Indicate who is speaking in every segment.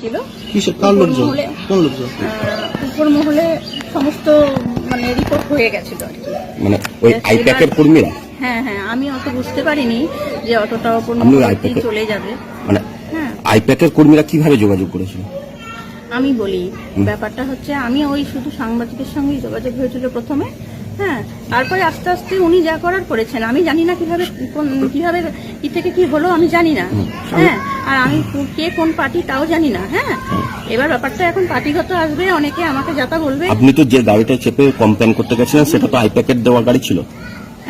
Speaker 1: ছিল
Speaker 2: কিসের কার লোকজন কোন লোকজন
Speaker 1: উপর মহলে সমস্ত মানে রিপোর্ট হয়ে গেছিল আর কি।
Speaker 3: মানে ওই আইপ্যাকের কর্মীরা?
Speaker 1: হ্যাঁ হ্যাঁ, আমি অত বুঝতে পারিনি যে অটোটা উপর মহলে চলে যাবে।
Speaker 3: মানে
Speaker 1: হ্যাঁ,
Speaker 3: আইপ্যাকের কর্মীরা কিভাবে যোগাযোগ করেছিল?
Speaker 1: আমি বলি ব্যাপারটা হচ্ছে, আমি ওই শুধু সাংবাদিকের সঙ্গে যোগাযোগ হয়েছিল প্রথমে। হ্যাঁ, তারপরে আস্তে আস্তে উনি যা করার করেছেন। আমি জানি না কিভাবে কি থেকে কি হলো, আমি জানি না। হ্যাঁ, আর আমি কে কোন পার্টি তাও জানি না। হ্যাঁ, এবার ব্যাপারটা এখন পার্টিগত আসবে, অনেকে আমাকে যাতা বলবে।
Speaker 3: আপনি তো যে গাড়িটা চেপে কমপ্লেন করতে গেছিলেন সেটা তো আইপ্যাকের দেওয়া গাড়ি ছিল।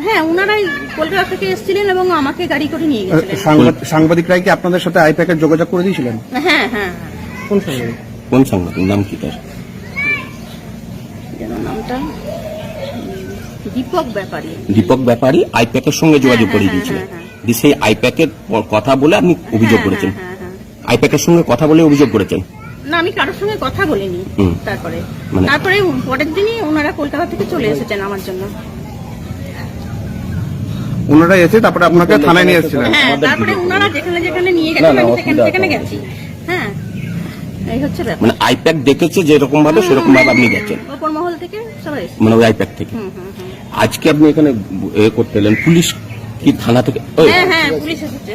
Speaker 1: হ্যাঁ, ওনারাই কলকাতা থেকে এসেছিলেন এবং আমাকে গাড়ি করে নিয়ে গেছিলেন।
Speaker 2: সাংবাদিকরাই কি আপনাদের সাথে আইপ্যাকের যোগাযোগ করে দিয়েছিলেন?
Speaker 1: হ্যাঁ হ্যাঁ।
Speaker 3: কোন সাংবাদিক, নাম কি তার?
Speaker 1: যেন নামটা দীপক ব্যাপারী।
Speaker 3: দীপক ব্যাপারী আইপ্যাকের সঙ্গে যোগাযোগ করে দিয়েছিলেন। সেই আইপ্যাকের কথা বলে আপনি অভিযোগ করেছেন? আইপ্যাকের সঙ্গে কথা বলে অভিযোগ করেছেন?
Speaker 1: না, আমি কারোর সঙ্গে কথা বলিনি। তারপরে পরের দিনই ওনারা কলকাতা থেকে চলে এসেছেন আমার জন্য।
Speaker 2: ওনারা এসে তারপরে আপনাকে থানায় নিয়ে এসেছিলেন?
Speaker 1: হ্যাঁ, তারপরে ওনারা যেখানে যেখানে নিয়ে গেছেন আমি সেখানে গেছি। হ্যাঁ, এই হচ্ছে ব্যাপার।
Speaker 3: মানে আইপ্যাক দেখেছে যেরকম ভাবে সেরকম ভাবে আপনি গেছেন
Speaker 1: ওপর মহল থেকে সবাই?
Speaker 3: মানে ওই আইপ্যাক থেকে। আজকে আপনি এখানে করতে এলেন, পুলিশ কি থানা থেকে?
Speaker 1: হ্যাঁ হ্যাঁ, পুলিশ এসেছে।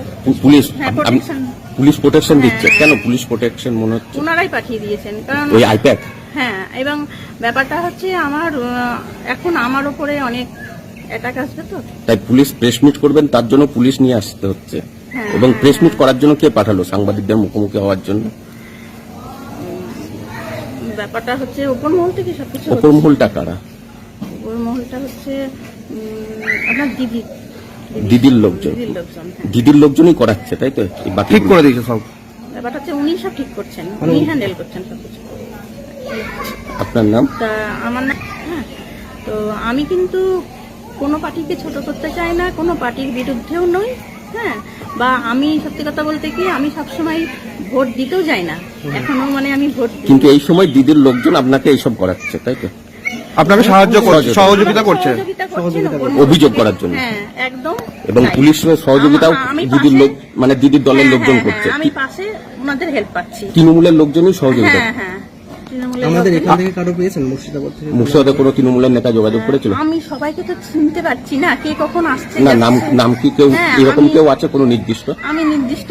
Speaker 3: পুলিশ প্রোটেকশন দিচ্ছে কেন? পুলিশ প্রোটেকশন মনে হচ্ছে
Speaker 1: ওনারাই পাঠিয়ে দিয়েছেন, কারণ
Speaker 3: ওই আইপ্যাক।
Speaker 1: হ্যাঁ, এবং ব্যাপারটা হচ্ছে এখন আমার উপরে অনেক অ্যাটাক আসবে, তো
Speaker 3: তাই পুলিশ প্রেস মিট করবেন, তার জন্য পুলিশ নিয়ে আসতে হচ্ছে। এবং প্রেস মিট করার জন্য কে পাঠালো সাংবাদিকদের মুখোমুখি হওয়ার জন্য?
Speaker 1: ব্যাপারটা হচ্ছে উপর মহল থেকে সবকিছু।
Speaker 3: উপর মহলটা কারা?
Speaker 1: উপর মহলটা হচ্ছে আপনার
Speaker 3: দিদির লোকজন। দিদির লোকজনই করাচ্ছে, তাই তো?
Speaker 2: ঠিক করে দিয়েছে সব?
Speaker 1: ব্যাপারটা হচ্ছে উনি সব ঠিক করছেন, উনি হ্যান্ডেল করছেন সবকিছু।
Speaker 3: আপনার নাম?
Speaker 1: তা আমার নাম। হ্যাঁ, তো আমি কিন্তু কোনো পার্টিকে ছোট করতে চাই না, কোনো পার্টির বিরুদ্ধেও নই। হ্যাঁ, বা আমি সত্যি কথা বলতে কি, আমি সবসময় ভোট দিতেও যাই না এখনো, মানে আমি ভোট।
Speaker 3: কিন্তু এই সময় দিদির লোকজন আপনাকে এইসব করাচ্ছে, তাই তো?
Speaker 2: আপনাকে সহযোগিতা করছে
Speaker 3: অভিযোগ করার জন্য?
Speaker 1: হ্যাঁ, একদম।
Speaker 3: এবং পুলিশের সহযোগিতাও দিদির লোক মানে দিদির দলের লোকজন করছে।
Speaker 1: আমি পাশে ওনাদের হেল্প পাচ্ছি।
Speaker 3: তৃণমূলের লোকজনই সহযোগিতা?
Speaker 1: হ্যাঁ হ্যাঁ।
Speaker 2: আমাদের এখান থেকে কারো পেয়েছেন মুর্শিদাবাদ থেকে?
Speaker 3: মুর্শিদাবাদে কোনো তৃণমূলের নেতা যোগাযোগ করেছিল?
Speaker 1: আমি সবাইকে তো চিনতে পারছি না, কে কখন আসছে
Speaker 3: না। নাম কি কেউ এরকম কেউ আছে কোনো নির্দিষ্ট?
Speaker 1: আমি নির্দিষ্ট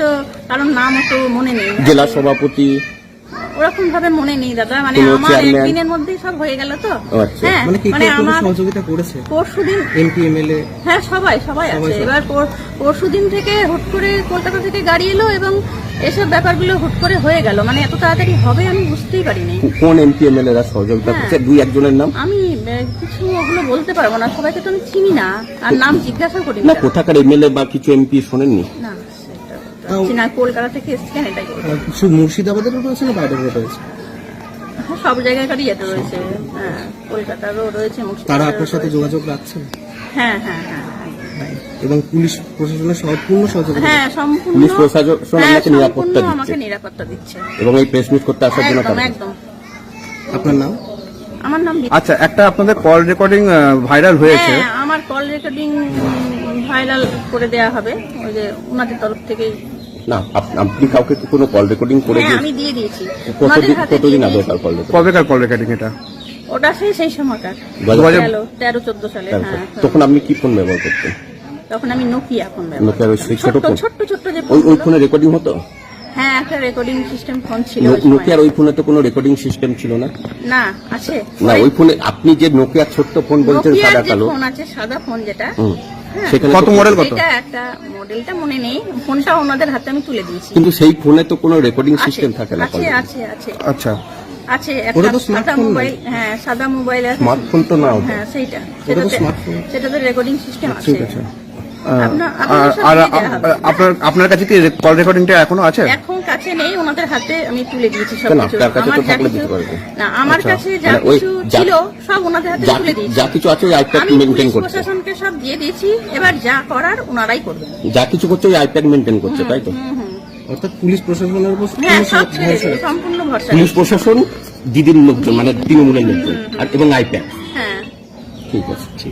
Speaker 1: কারণ নাম অত মনে নেই।
Speaker 3: জেলা সভাপতি
Speaker 1: ওরকম ভাবে মনে নেই দাদা, মানে আমার একদিনের মধ্যেই সব হয়ে গেল তো। হ্যাঁ, মানে আমার
Speaker 2: সহযোগিতা করেছে
Speaker 1: পরশুদিন
Speaker 2: এমপি এমএলএ।
Speaker 1: হ্যাঁ, সবাই আছে। এবার পরশুদিন থেকে হুট করে কলকাতা থেকে গাড়ি এলো এবং এসব ব্যাপারগুলো হুট করে হয়ে গেল, মানে এত তাড়াতাড়ি হবে আমি বুঝতেই পারিনি।
Speaker 3: কোন এমপি এমএলএ রা সহযোগিতা করছে? দুই একজনের নাম
Speaker 1: আমি কিছু ওগুলো বলতে পারবো না, সবাইকে তো আমি চিনি না, আর নাম জিজ্ঞাসা করি
Speaker 3: না। কোথাকার এমএলএ বা কিছু এমপি শোনেননি?
Speaker 1: না, না, কলকাতা থেকে এসেছেন এটাই।
Speaker 2: শুধু মুর্শিদাবাদের রয়েছে না বাইরেও রয়েছে?
Speaker 1: সব জায়গাকারই এটা রয়েছে। হ্যাঁ, কলকাতারও রয়েছে।
Speaker 2: তারা আপনার সাথে যোগাযোগ রাখছে?
Speaker 1: হ্যাঁ হ্যাঁ হ্যাঁ।
Speaker 2: এবং পুলিশ প্রশাসনের সম্পূর্ণ সহযোগিতা?
Speaker 1: হ্যাঁ, সম্পূর্ণ।
Speaker 3: পুলিশ প্রশাসন
Speaker 1: আমাকে নিরাপত্তা দিচ্ছে।
Speaker 3: এবং এই প্রেস মিট করতে আসার জন্য
Speaker 1: একদম।
Speaker 2: আপনার নাম?
Speaker 1: আমার নাম।
Speaker 2: আচ্ছা, একটা আপনাদের কল রেকর্ডিং ভাইরাল হয়েছে।
Speaker 1: হ্যাঁ, আমার কল রেকর্ডিং ভাইরাল করে দেয়া হবে ওই যে ওনাদের তরফ থেকে।
Speaker 3: না, আপনি কাউকে কোনো কল রেকর্ডিং করে দিয়েছেন?
Speaker 1: আমি দিয়ে দিয়েছি।
Speaker 3: কতদিন আগে কল রেকর্ডিং?
Speaker 2: কবেকার কল রেকর্ডিং এটা?
Speaker 1: ওটা সেই সময়কার 13-14 সালে। হ্যাঁ,
Speaker 3: তখন আপনি কি ফোন ব্যবহার করতেন?
Speaker 1: তখন আমি নোকিয়া ফোন ছোট যে
Speaker 3: ওই ফোনে রেকর্ডিং হতো?
Speaker 1: হ্যাঁ, একটা রেকর্ডিং সিস্টেম ফোন ছিল।
Speaker 3: নোকিয়ার ওই ফোনে তো কোনো রেকর্ডিং সিস্টেম ছিল না?
Speaker 1: না, আছে
Speaker 3: না। ওই ফোনে আপনি যে নোকিয়ার ছোট্ট ফোন বলছেন, সাদা কালো
Speaker 1: ফোন আছে, সাদা ফোন যেটা।
Speaker 3: সেখানে
Speaker 2: কত মডেল? কত?
Speaker 1: এটা একটা মডেলটা মনে নেই, ফোনটা ওনাদের হাতে আমি তুলে দিয়েছি।
Speaker 3: কিন্তু সেই ফোনে তো কোনো রেকর্ডিং সিস্টেম থাকে না?
Speaker 1: আছে।
Speaker 2: আচ্ছা,
Speaker 1: আছে একটা সাদা মোবাইল। হ্যাঁ, সাদা মোবাইল আছে।
Speaker 3: স্মার্টফোন তো না?
Speaker 1: হ্যাঁ, সেটাতে রেকর্ডিং সিস্টেম আছে।
Speaker 2: ঠিক আছে। আপনার কাছে কি কল রেকর্ডিংটা এখনো আছে?
Speaker 1: এখন কাছে নেই, ওনাদের হাতে আমি তুলে দিয়েছি সব কিছু। না, আমার কাছে যা কিছু ছিল সব ওনাদের হাতে তুলে দিয়েছি।
Speaker 3: যা কিছু আছে ওই আইপ্যাড মেইনটেইন করছে।
Speaker 1: প্রশাসনকে সব দিয়ে দিয়েছি, এবার যা করার ওনারাই করবেন।
Speaker 3: যা কিছু করছে ওই আইপ্যাড মেইনটেইন করছে, তাই তো?
Speaker 2: অর্থাৎ পুলিশ প্রশাসনের উপর
Speaker 1: সম্পূর্ণ ভরসা।
Speaker 3: পুলিশ প্রশাসন, দিদির লোকজন মানে তৃণমূলের লোকজন এবং আইপ্যাড।
Speaker 1: হ্যাঁ,
Speaker 3: ঠিক আছে।